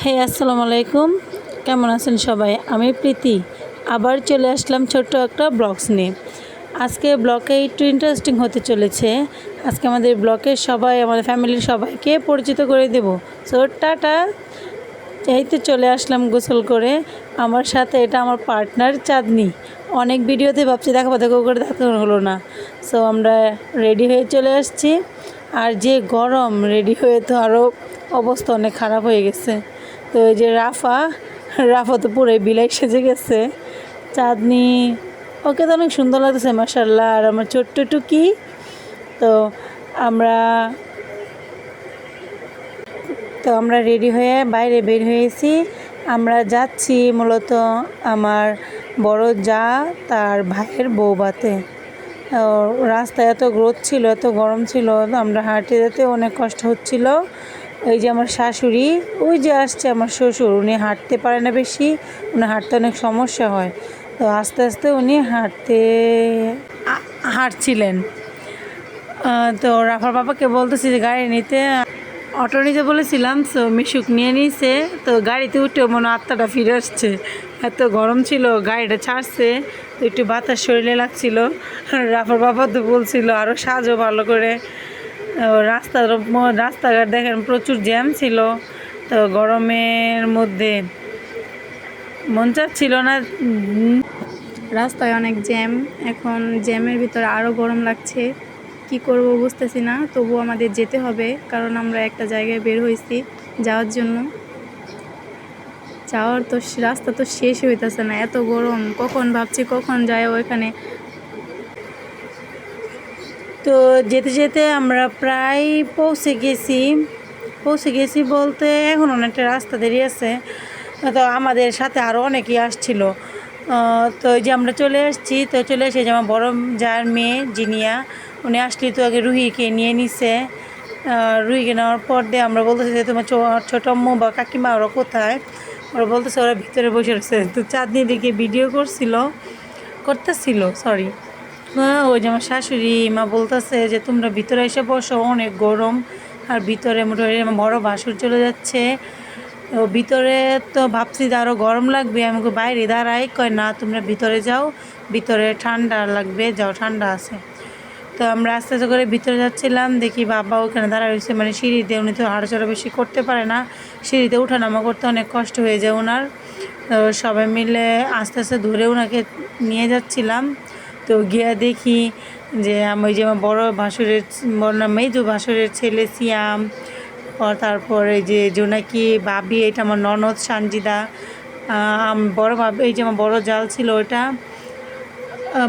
হে আসসালামু আলাইকুম, কেমন আছেন সবাই? আমি প্রীতি আবার চলে আসলাম ছোট্ট একটা ব্লগস নিয়ে। আজকে ব্লগে একটু ইন্টারেস্টিং হতে চলেছে। আজকে আমাদের ব্লগের সবাই, আমাদের ফ্যামিলির সবাইকে পরিচিত করে দেব। So tata. এইতে চলে আসলাম গোসল করে। আমার সাথে এটা আমার পার্টনার চাঁদনি। অনেক ভিডিওতে ভাবছি দেখাবো করে দেখা হলো না। সো আমরা রেডি হয়ে চলে আসছি। আর যে গরম, রেডি হয়ে তো আরও অবস্থা অনেক খারাপ হয়ে গেছে। তো এই যে রাফা রাফা তো পুরোই বিলাই সেজে গেছে। চাঁদনি, ওকে তো অনেক সুন্দর লাগতেছে মাশাআল্লাহ। আর আমার ছোট্ট টুকি। তো আমরা আমরা রেডি হয়ে বাইরে বের হয়েছি। আমরা যাচ্ছি মূলত আমার বড় যা তার ভাইয়ের বউভাতে। রাস্তায় এত রোদ ছিল, এত গরম ছিল, আমরা হাঁটতে যেতে অনেক কষ্ট হচ্ছিল। এই যে আমার শাশুড়ি, ওই যে আসছে আমার শ্বশুর, উনি হাঁটতে পারে না বেশি, উনি হাঁটতে অনেক সমস্যা হয়। তো আস্তে আস্তে উনি হাঁটছিলেন। তো রাফার বাবাকে বলতেছি যে গাড়ি নিতে, অটো নিতে বলেছিলাম। সো মিশুক নিয়ে নিয়েছে। তো গাড়িতে উঠেও মনে আত্মাটা ফিরে আসছে, এত গরম ছিল। গাড়িটা ছাড়ছে তো একটু বাতাস শরীরে লাগছিল। রাফার বাবা তো বলছিল আরও সাজও ভালো করে। রাস্তাঘাট দেখেন প্রচুর জ্যাম ছিল। তো গরমের মধ্যে মন চাচ্ছিল না। রাস্তায় অনেক জ্যাম, এখন জ্যামের ভিতরে আরও গরম লাগছে। কি করব বুঝতেছি না, তবু আমাদের যেতে হবে, কারণ আমরা একটা জায়গায় বের হয়েছি যাওয়ার জন্য। যাওয়ার তো রাস্তা তো শেষ হইতেছে না, এত গরম। কখন ভাবছি কখন যায় ওইখানে। তো যেতে যেতে আমরা প্রায় পৌঁছে গেছি বলতে এখন অনেকটা রাস্তা দেরি আছে। তো আমাদের সাথে আরও অনেকেই আসছিল। তো এই যে আমরা চলে এসেছি। তো চলে এসে যে আমার বড় যার মেয়ে জিনিয়া, উনি আসলি তো আগে রুহিকে নিয়ে নিছে। রুহিকে নেওয়ার পর দিয়ে আমরা বলতেছি যে তোমার ছোটো আম্মু বা কাকিমা ওরা কোথায়? ওরা বলতেছে ওরা ভিতরে বসে রয়েছে। তো চাঁদনি দিকে ভিডিও করতেছিল সরি। ওই যে আমার শাশুড়ি মা বলতেছে যে তোমরা ভিতরে এসে বসো, অনেক গরম। আর ভিতরে মোটামুটি আমার বড় ভাসুর চলে যাচ্ছে। তো ভিতরে তো ভাবছি যে আরও গরম লাগবে, আমাকে বাইরে দাঁড়াই, কয় না তোমরা ভিতরে যাও, ভিতরে ঠান্ডা লাগবে, যাও ঠান্ডা আছে। তো আমরা আস্তে আস্তে করে ভিতরে যাচ্ছিলাম, দেখি বাবা ওখানে দাঁড়া রয়েছে, মানে সিঁড়িতে। উনি তো হাঁটাচড়া বেশি করতে পারে না, সিঁড়িতে ওঠানামা করতে অনেক কষ্ট হয়ে যায় ওনার। তো সবাই মিলে আস্তে আস্তে ধরে ওনাকে নিয়ে যাচ্ছিলাম। তো গিয়ে দেখি যে ওই যে আমার বড় ভাসুরের মেজো ভাসুরের ছেলে সিয়াম, তারপরে যে জোনাকি ভাবি, এটা আমার ননদ সানজিদা, বড় ভাবি, এই যে আমার বড় জাল ছিল ওটা,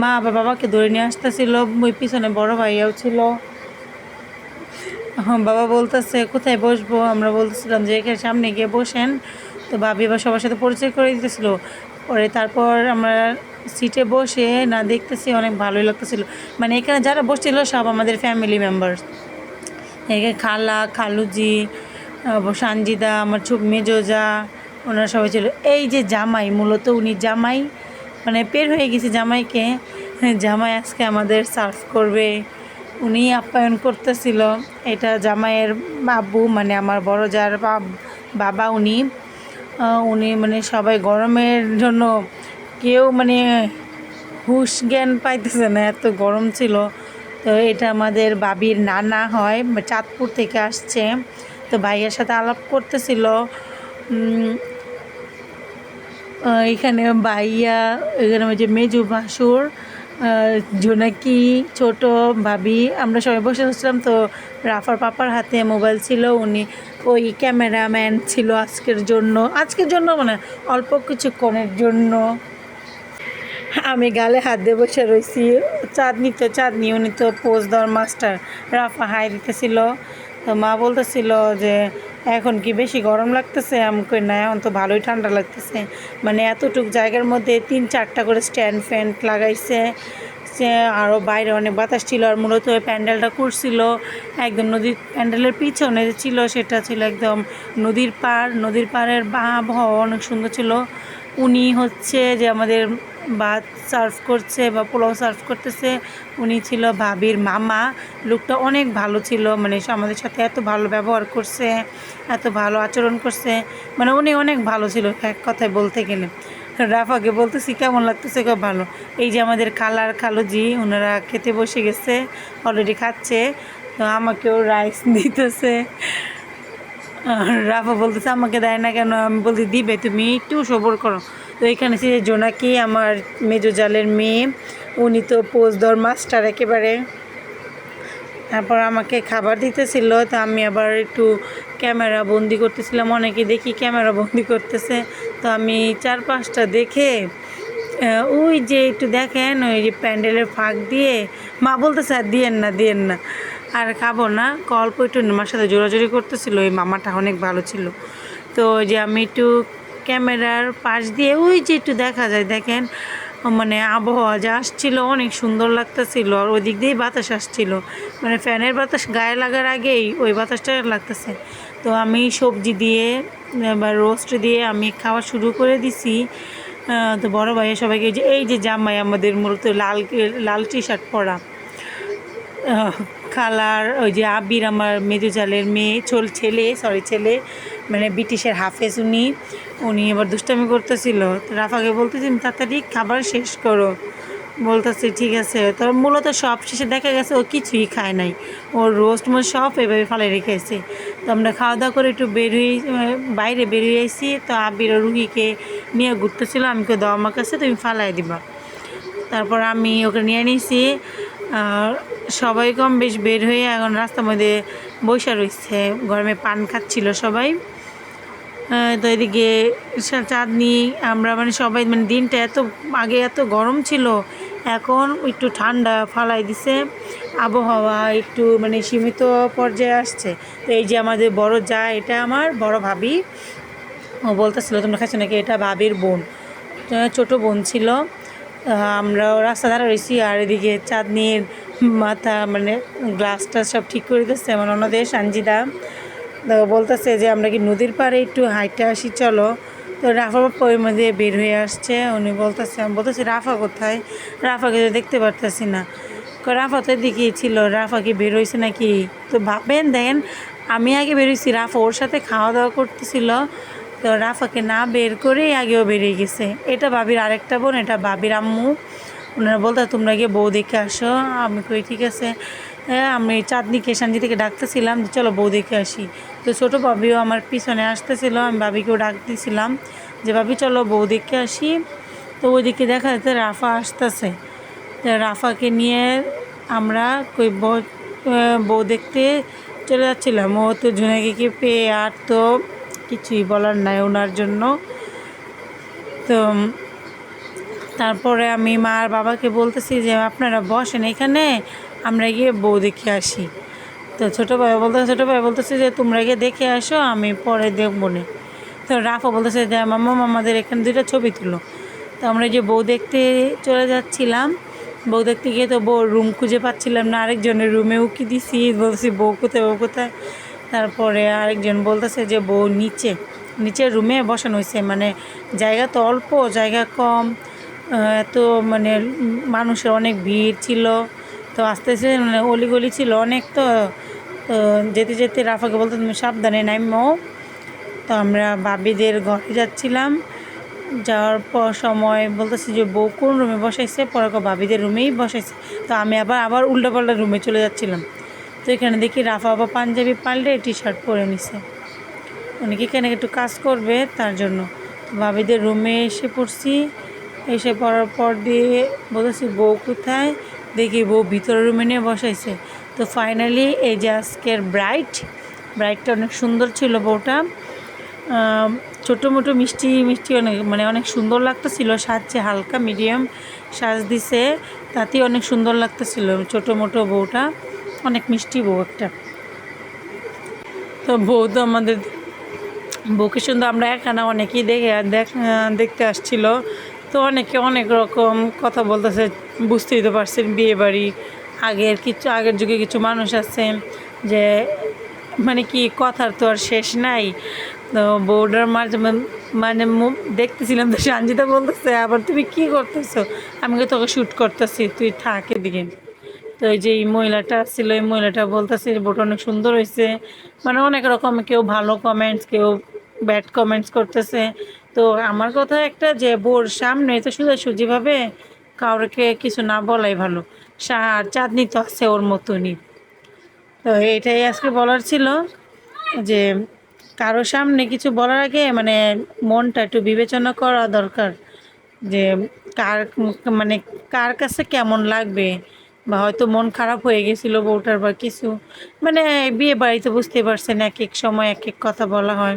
মা বা বাবাকে ধরে নিয়ে আসতেছিল। ওই পিছনে বড় ভাইয়াও ছিল। বাবা বলতেছে কোথায় বসবো, আমরা বলতেছিলাম যে এখানে সামনে গিয়ে বসেন। তো ভাবি এবার সবার সাথে পরিচয় করে দিতেছিল। পরে তারপর আমরা সিটে বসে না দেখতেছি অনেক ভালোই লাগতেছিল। মানে এখানে যারা বসছিল সব আমাদের ফ্যামিলি মেম্বার। এখানে খালা, খালুজি, সানজিদা, আমার মেজো যা, ওনারা সবাই ছিল। এই যে জামাই, মূলত উনি জামাই, মানে পের হয়ে গেছে জামাইকে। জামাই আজকে আমাদের সার্ভ করবে, উনি আপ্যায়ন করতেছিল। এটা জামাইয়ের বাবু, মানে আমার বড় যার বাবা। উনি মানে সবাই গরমের জন্য কেউ মানে হুঁশ জ্ঞান পাইতেছে না, এত গরম ছিল। তো এটা আমাদের বাবির নানা হয়, চাঁদপুর থেকে আসছে। তো ভাইয়ের সাথে আলাপ করতেছিল। এখানে ভাইয়া, এখানে ওই যে মেজু ভাসুর, জোনাকি, ছোট ভাবি, আমরা সবাই বসে বসছিলাম। তো রাফার পাপার হাতে মোবাইল ছিল, উনি ওই ক্যামেরাম্যান ছিল আজকের জন্য মানে অল্প কিছুক্ষণের জন্য। আমি গালে হাত দিয়ে বসে রয়েছি। চাঁদনি উনি তো পোজ দেওয়ার মাস্টার। রাফা হাই দিতেছিল। তো মা বলতেছিল যে এখন কি বেশি গরম লাগতেছে? আমি কই না, এখন তো ভালোই ঠান্ডা লাগতেছে। মানে এতটুক জায়গার মধ্যে 3-4টা করে স্ট্যান্ড ফ্যান লাগাইছে। সে আরও বাইরে অনেক বাতাস ছিল। আর মূলত ওই প্যান্ডেলটা করছিল একদম নদীর, প্যান্ডেলের পিছনে ছিল সেটা ছিল একদম নদীর পাড়ের আবহাওয়া অনেক সুন্দর ছিল। উনি হচ্ছে যে আমাদের ভাত সার্ভ করছে বা পোলাও সার্ভ করতেছে, উনি ছিল ভাবির মামা। লোকটা অনেক ভালো ছিল, মানে সে আমাদের সাথে এত ভালো ব্যবহার করছে, এত ভালো আচরণ করছে, মানে উনি অনেক ভালো ছিল এক কথায় বলতে গেলে। রাফাকে বলতেছি কেমন লাগতেছে, খুব ভালো। এই যে আমাদের খালার খালুজি ওনারা খেতে বসে গেছে, অলরেডি খাচ্ছে, তো আমাকেও রাইস দিতেছে। রাফা বলতেছে আমাকে দেয় না কেন, আমি বলছি দিবে, তুমি একটু সবর করো। তো এখানে সে জোনাকি আমার মেজো জালের মেয়ে, উনি তো পোজদর মাস্টার একেবারে। তারপর আমাকে খাবার দিতেছিল, তো আমি আবার একটু ক্যামেরা বন্দি করতেছিলাম, অনেকে দেখি ক্যামেরা বন্দি করতেছে, তো আমি 4-5টা দেখে ওই যে একটু দেখেন ওই যে প্যান্ডেলের ফাঁক দিয়ে মা বলতেছে আর দিয়েন না দিয়েন না, আর খাবো না, অল্প একটু মার সাথে জোরাজোরি করতেছিল, ওই মামাটা অনেক ভালো ছিল। তো ওই যে আমি একটু ক্যামেরার পাশ দিয়ে ওই যে একটু দেখা যায় দেখেন, মানে আবহাওয়া যা আসছিলো অনেক সুন্দর লাগতেছিল, আর ওই দিক দিয়েই বাতাস আসছিল, মানে ফ্যানের বাতাস গায়ে লাগার আগেই ওই বাতাসটা লাগতেছে। তো আমি সবজি দিয়ে বা রোস্ট দিয়ে আমি খাওয়া শুরু করে দিছি। তো বড় ভাইয়া সবাইকে যে এই যে জামাই আমাদের মূলত লাল লাল টি শার্ট পরা, খালার ওই যে আবির আমার মেজো জালের মেয়ে ছেলে, মানে ব্রিটিশের হাফেজ, উনি এবার দুষ্টামি করতেছিল। তো রাফাকে বলতেছি তাড়াতাড়ি খাবার শেষ করো, বলতেছে ঠিক আছে। তো মূলত সব শেষে দেখা গেছে ও কিছুই খায় নাই, ওর রোস্ট মোস্ট সব এভাবে ফালে রেখেছে। তো আমরা খাওয়া দাওয়া করে একটু বাইরে বেরিয়ে আসি, তো আবির ও রুহিকে নিয়ে ঘুরতেছিল, আমি কে দাও আমার কাছে, তুমি ফালাই দিবা। তারপর আমি ওকে নিয়ে নিয়েছি, সবাই কম বেশ বের হয়ে এখন রাস্তার মধ্যে বসে রয়েছে, গরমে পান খাচ্ছিল সবাই। তো এদিকে চাঁদনি আমরা মানে সবাই মানে দিনটা আগে এত গরম ছিল, এখন একটু ঠান্ডা ফালাই দিছে, আবহাওয়া একটু মানে সীমিত পর্যায়ে আসছে। তো এই যে আমাদের বড় যা, এটা আমার বড় ভাবি, ও বলতেছিল তোমরা খাচ্ছ নাকি, এটা ভাবির বোন, ছোটো বোন ছিল। আমরাও রাস্তা ধারে রয়েছি, আর এদিকে চাঁদনির মাথা মানে গ্লাসটা সব ঠিক করে দিচ্ছে আমার অন্যদের সানজিদা। তো বলতেছে যে আমরা কি নদীর পাড়ে একটু হাইটে আসি চলো। তো রাফা বাপ্পা ওই মধ্যে বের হয়ে আসছে, উনি বলতেছে, আমি বলতেছি রাফা কোথায়, রাফাকে তো দেখতে পারতেছি না। রাফা তো এদিকেই ছিল, রাফা কি বের হয়েছে নাকি। তো ভাবেন দেখেন, আমি আগে বেরোইছি, রাফা ওর সাথে খাওয়া দাওয়া করতেছিল, তো রাফাকে না বের করেই আগেও বেরিয়ে গেছে। এটা ভাবির আরেকটা বোন, এটা ভাবির আম্মু। ওনারা বলতে তোমরা গিয়ে বউ দেখে আসো, আমি কই ঠিক আছে। হ্যাঁ, আমি চাঁদনিকে সানজি থেকে ডাকতেছিলাম যে চলো বউ দেখে আসি। তো ছোটো ভাবিও আমার পিছনে আসতেছিল, আমি ভাবিকেও ডাক দিয়েছিলাম যে ভাবি চলো বউ দেখে আসি। তো ওইদিকে দেখা যাচ্ছে রাফা আসতেছে, তো রাফাকে নিয়ে আমরা কই বউ দেখতে চলে যাচ্ছিলাম। ও তো জুনাকিকে পেয়ে আর তো কিছুই বলার নাই ওনার জন্য। তো তারপরে আমি মা আর বাবাকে বলতেছি যে আপনারা বসেন এখানে, আমরা গিয়ে বউ দেখে আসি। তো ছোটো ভাই বলতেছে যে তোমরা গিয়ে দেখে আসো, আমি পরে দেখবো না। তো রাফা বলতেছে যে মাম্মা আমাদের এখানে 2টা ছবি তুলো। তো আমরা যে বউ দেখতে চলে যাচ্ছিলাম, বউ দেখতে গিয়ে তো বউর রুম খুঁজে পাচ্ছিলাম না, আরেকজনের রুমে উকি দিছি, বলছি বউ কোথায়। তারপরে আরেকজন বলতেছে যে বউ নিচের রুমে বসানো হয়েছে, মানে জায়গা তো অল্প, জায়গা কম, এত মানে মানুষের অনেক ভিড় ছিল। তো আস্তে আস্তে মানে অলিগলি ছিল অনেক, তো যেতে যেতে রাফাকে বলতে তুমি সাবধানে নামো। তো আমরা ভাবিদের ঘরে যাচ্ছিলাম, যাওয়ার পর সময় বলতেছি যে বউ কোন রুমে বসাইছে, পরে ভাবিদের রুমেই বসাইছে। তো আমি আবার উল্টাপাল্টা রুমে চলে যাচ্ছিলাম। তো এখানে দেখি রাফা বাবা পাঞ্জাবি পাল্টে টি শার্ট পরে নিছে, উনি কি এখানে একটু কাজ করবে তার জন্য। ভাবিদের রুমে এসে পড়ছি, এসে পড়ার পর দিয়ে বলেছি বউ কোথায়, দেখি বউ ভিতরের রুমে নিয়ে বসাইছে। তো ফাইনালি এই যে আজকের ব্রাইডটা অনেক সুন্দর ছিল, বউটা ছোটো মোটো মিষ্টি অনেক সুন্দর লাগতেছিল, সাজছে হালকা মিডিয়াম সাজ দিছে, তাতেই অনেক সুন্দর লাগতেছিল ছোটো মোটো বউটা, অনেক মিষ্টি বউ একটা। তো বউ তো আমাদের বউকে সুন্দর, আমরা এখানে অনেকেই দেখতে আসছিল। তো অনেকে অনেক রকম কথা বলতেছে, বুঝতেই তো পারছেন বিয়ে বাড়ি আগের যুগে কিছু মানুষ আছে যে মানে কি কথার তো আর শেষ নাই। তো বউটার মানে দেখতেছিলাম তো সঞ্জিতা বলতেছে আবার তুমি কি করতেছো, আমি তোকে শ্যুট করতেছি তুই থাক এদিকে। তো এই যে এই মহিলাটা ছিল, এই মহিলাটা বলতেছে বোট অনেক সুন্দর হয়েছে, মানে অনেক রকম কেউ ভালো কমেন্টস কেউ ব্যাড কমেন্টস করতেছে। তো আমার কথা একটা যে বোর সামনে তো সোজাসুজিভাবে কাউকে কিছু না বলাই ভালো, আর চাঁদনি তো আছে ওর মতনই। তো এটাই আজকে বলার ছিল যে কারো সামনে কিছু বলার আগে মানে মনটা একটু বিবেচনা করা দরকার, যে কার মানে কার কাছে কেমন লাগবে, বা হয়তো মন খারাপ হয়ে গেছিলো বউটার বা কিছু, মানে বিয়ে বাড়িতে বুঝতে পারছেন এক এক সময় এক এক কথা বলা হয়।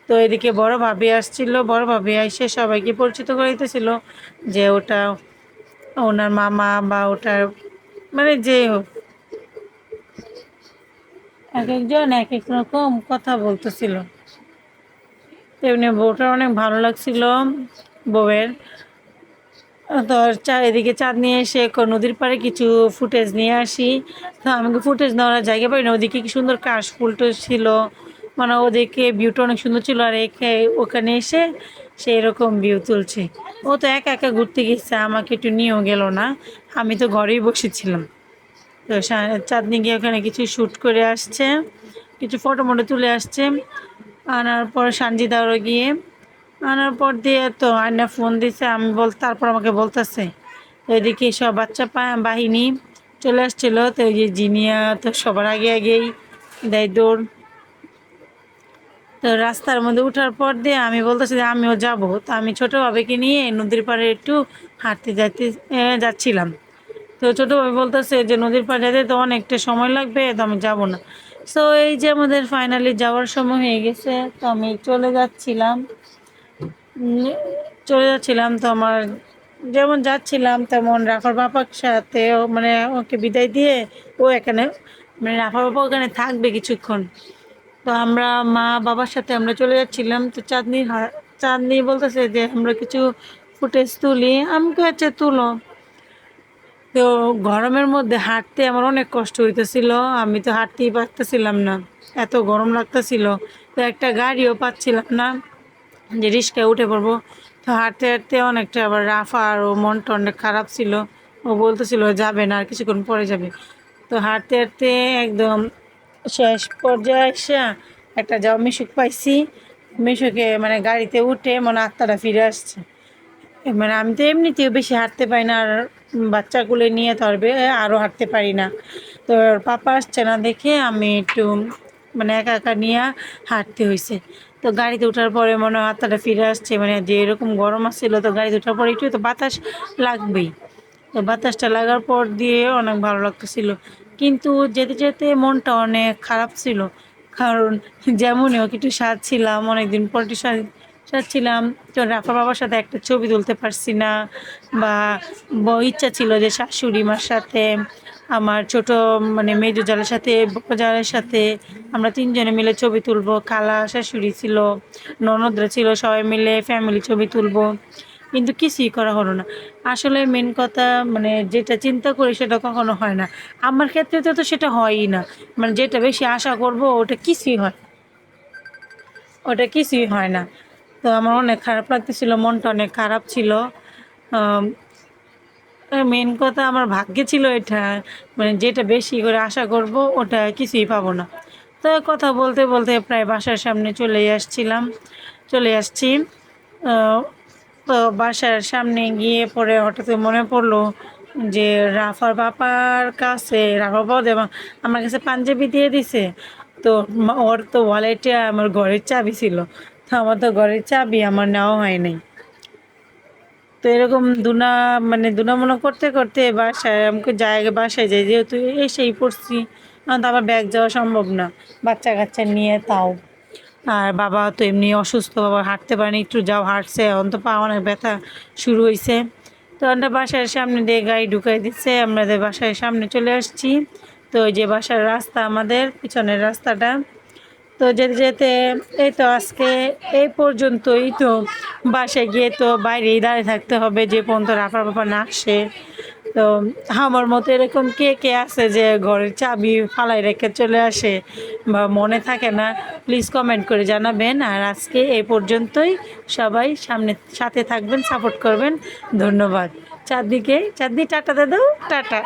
তো এদিকে বড় ভাবি আসছিল, বড় ভাবি এসে সবাইকে পরিচিত করে দিতেছিল যে ওটা ওনার মামা বা ওটার মানে যে হোক, এক একজন এক এক রকম কথা বলতেছিল। তেমনি বউটার অনেক ভালো লাগছিল বউয়ের। তো চারিদিকে চাঁদ নিয়ে এসে নদীর পাড়ে কিছু ফুটেজ নিয়ে আসি। তো আমাকে ফুটেজ নেওয়ার জায়গা পাই না, ওদিকে কি সুন্দর কাশ ফুলটা ছিল, মানে ওদিকে ভিউটা অনেক সুন্দর ছিল, আর ওখানে এসে সেই রকম ভিউ তুলছে। ও তো একা একা ঘুরতে গেছে, আমাকে একটু নিয়েও গেল না, আমি তো ঘরেই বসেছিলাম। তো চাঁদনি গিয়ে ওখানে কিছু শ্যুট করে আসছে, কিছু ফটো মোটো তুলে আসছে। আনার পর সানজিদারও গিয়ে আনার পর দিয়ে তো আয়না ফোন দিছে, আমি তারপর আমাকে বলতেছে এদিকে সব বাচ্চা বাহিনী চলে আসছিল। তো ওই যে জিনিয়া তো সবার আগে আগেই দেয় দৌড়। তো রাস্তার মধ্যে উঠার পর দিয়ে আমি বলতেছি যে আমিও যাবো, তো আমি ছোটো বাবাকে নিয়ে নদীর পাড়ে একটু হাঁটতে যাচ্ছিলাম। তো ছোটো ভাই বলতেছে যে নদীর পাড়ে যেতে তো অনেকটা সময় লাগবে, তো আমি যাবো না। সো এই যে আমাদের ফাইনালি যাওয়ার সময় হয়ে গেছে, তো আমি উম, চলে যাচ্ছিলাম। তো আমার যেমন যাচ্ছিলাম তেমন রাফার বাপার সাথে মানে ওকে বিদায় দিয়ে ও এখানে মানে রাফার বাবা ওখানে থাকবে কিছুক্ষণ। তো আমরা মা বাবার সাথে আমরা চলে যাচ্ছিলাম। তো চাঁদনি বলতেছে যে আমরা কিছু ফুটেজ তুলি, আমি আচ্ছা তুলো। তো গরমের মধ্যে হাঁটতে আমার অনেক কষ্ট হইতেছিল, আমি তো হাঁটতেই পারতেছিলাম না, এত গরম লাগতেছিল। তো একটা গাড়িও পাচ্ছিলাম না যে রিস্কায় উঠে পড়বো। তো হাঁটতে হাঁটতে অনেকটা আবার রাফা আর ও মনটা অনেক খারাপ ছিল, ও বলতেছিল যাবে না আর কিছুক্ষণ পরে যাবে। তো হাঁটতে হাঁটতে একদম শেষ পর্যায়ে এসে একটা যাও মিশুক পাইছি, মিশুকে মানে গাড়িতে উঠে মানে আত্মাটা ফিরে আসছে। মানে আমি তো এমনিতেও বেশি হাঁটতে পারি না, আর বাচ্চাগুলো নিয়ে তো আরও হাঁটতে পারি না। তো ওর পাপা আসছে না দেখে আমি একটু মানে একা একা নিয়ে হাঁটতে হয়েছে। তো গাড়িতে ওঠার পরে মনে হয় হাতটা ফিরে আসছে, মানে যে এরকম গরম আসছিল, তো গাড়িতে ওঠার পরে একটু তো বাতাস লাগবেই। তো বাতাসটা লাগার পর দিয়ে অনেক ভালো লাগতেছিল, কিন্তু যেতে যেতে মনটা অনেক খারাপ ছিল। কারণ যেমনই হোক একটু স্বাদ ছিলাম, অনেকদিন পর একটু ছিলাম। তো রাফা বাবার সাথে একটা ছবি তুলতে পারছি না, বা ইচ্ছা ছিল যে শাশুড়ি মার সাথে আমার ছোট মানে মেজো জালের সাথে বড় জালের সাথে আমরা তিনজনে মিলে ছবি তুলবো, খালা শাশুড়ি ছিল, ননদরা ছিল, সবাই মিলে ফ্যামিলি ছবি তুলবো, কিন্তু কিছুই করা হলো না। আসলে মেন কথা মানে যেটা চিন্তা করি সেটা কখনো হয় না, আমার ক্ষেত্রে তো সেটা হয়ই না। মানে যেটা বেশি আশা করব ওটা কিছুই হয় না। তো আমার অনেক খারাপ লাগতেছিল, মনটা অনেক খারাপ ছিল। মেন কথা আমার ভাগ্যে ছিল এটা, মানে যেটা বেশি করে আশা করব ওটা কিছুই পাবো না। তো কথা বলতে বলতে প্রায় বাসার সামনে চলে আসছি। আহ, তো বাসার সামনে গিয়ে পরে হঠাৎ মনে পড়লো যে রাফার বাবার কাছে রাফার বাবা আমার কাছে পাঞ্জাবি দিয়ে দিছে। তো ওর তো ওয়ালেটে আমার ঘরের চাবি ছিল, তো আমার তো ঘরের চাবি আমার নেওয়া হয় নাই। তো এরকম মানে দুনামুনা করতে করতে বাসায় আমাকে বাসায় যাই, যেহেতু এসেই পড়ছি, তো আবার ব্যাগ যাওয়া সম্ভব না বাচ্চা কাচ্চা নিয়ে তাও। আর বাবা তো এমনি অসুস্থ, বাবা হাঁটতে পারেনি, একটু যাও হাঁটছে, এখন তো পা অনেক ব্যথা শুরু হয়েছে। তো আমরা বাসার সামনে দিয়ে গাড়ি ঢুকাই দিচ্ছে, আমাদের বাসার সামনে চলে আসছি। তো ওই যে বাসার রাস্তা আমাদের পিছনের রাস্তাটা। তো যেতে যেতে এই তো আজকে এই পর্যন্তই। তো বাসায় গিয়ে তো বাইরেই দাঁড়িয়ে থাকতে হবে যে পর্যন্ত রাফার বাবা না আসে। তো আমার মতো এরকম কে কে আছে যে ঘরের চাবি ফালাই রেখে চলে আসে বা মনে থাকে না, প্লিজ কমেন্ট করে জানাবেন। আর আজকে এই পর্যন্তই, সবাই সাথে থাকবেন, সাপোর্ট করবেন। ধন্যবাদ। চারদিকে, চারদিকে টাটা দে দাও, টাটা।